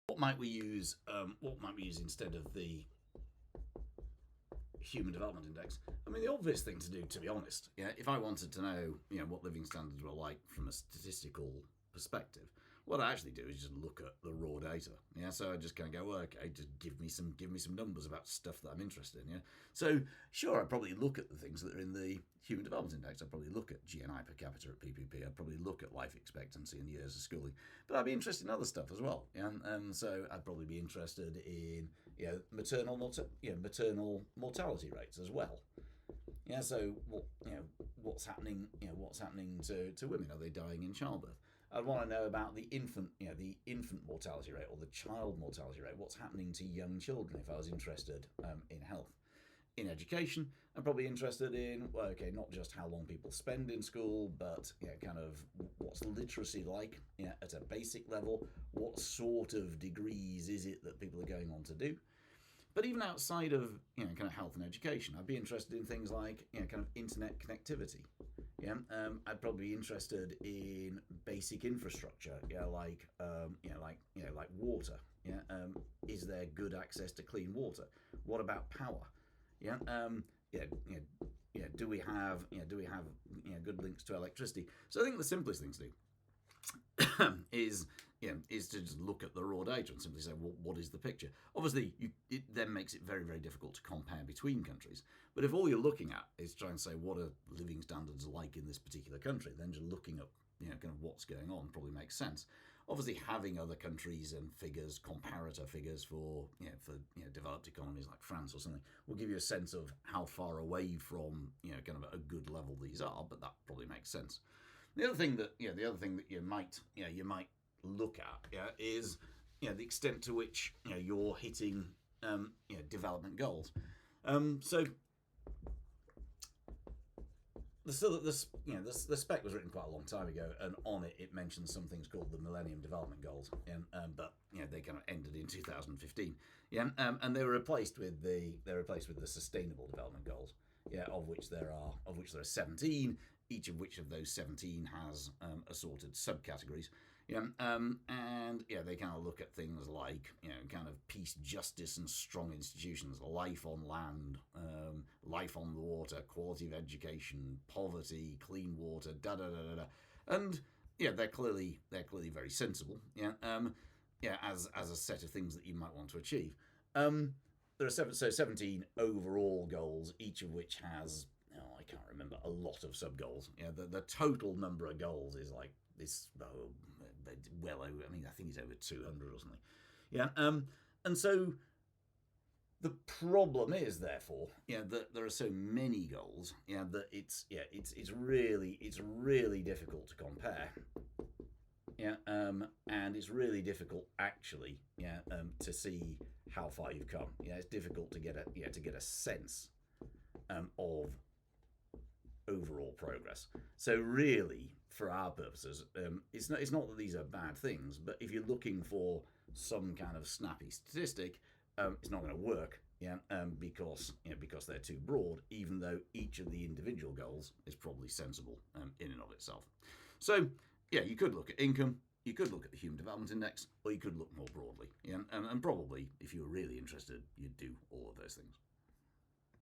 what might we use? What might we use instead of the Human Development Index? I mean, the obvious thing to do, to be honest, yeah, if I wanted to know, what living standards were like from a statistical perspective, what I actually do is just look at the raw data. Yeah, so I just kind of go, well, okay, just give me some numbers about stuff that I'm interested in. Yeah, so sure, I'd probably look at the things that are in the Human Development Index. I'd probably look at GNI per capita at PPP. I'd probably look at life expectancy and years of schooling. But I'd be interested in other stuff as well. Yeah, and so I'd probably be interested in maternal mortality rates as well. Yeah, so what's happening? What's happening to women? Are they dying in childbirth? I'd want to know about the infant mortality rate or the child mortality rate. What's happening to young children? If I was interested in health, in education, I'm probably interested in not just how long people spend in school, but kind of what's literacy like at a basic level. What sort of degrees is it that people are going on to do? But even outside of kind of health and education, I'd be interested in things like kind of internet connectivity. Yeah, I'd probably be interested in basic infrastructure. Yeah, like water. Yeah, is there good access to clean water? What about power? Yeah, Do we have good links to electricity? So I think the simplest thing to do is to just look at the raw data and simply say, well, what is the picture? Obviously, it then makes it very, very difficult to compare between countries. But if all you're looking at is trying to say what are living standards like in this particular country, then just looking up, kind of what's going on probably makes sense. Obviously, having other countries and figures, comparator figures for developed economies like France or something, will give you a sense of how far away from kind of a good level these are. But that probably makes sense. The other thing that you might look at is the extent to which you're hitting development goals. So the spec was written quite a long time ago, and on it mentions some things called the Millennium Development Goals, but they kind of ended in 2015. And they were replaced with the Sustainable Development Goals. Of which there are 17. Each of those 17 has assorted subcategories. And they kind of look at things like kind of peace, justice, and strong institutions, life on land, life on the water, quality of education, poverty, clean water, da da da da da, and they're clearly very sensible. As a set of things that you might want to achieve. There are 17 overall goals, each of which has I can't remember, a lot of sub goals. The total number of goals is like this. Well over. I mean, I think it's over 200 or something. And so the problem is, therefore, that there are so many goals. That it's really difficult to compare. And it's really difficult actually, to see how far you've come. It's difficult to get a sense of overall progress. So really, for our purposes, it's not that these are bad things, but if you're looking for some kind of snappy statistic, it's not going to work. Because they're too broad, even though each of the individual goals is probably sensible in and of itself. So you could look at income, you could look at the Human Development Index, or you could look more broadly. And probably, if you were really interested, you'd do all of those things.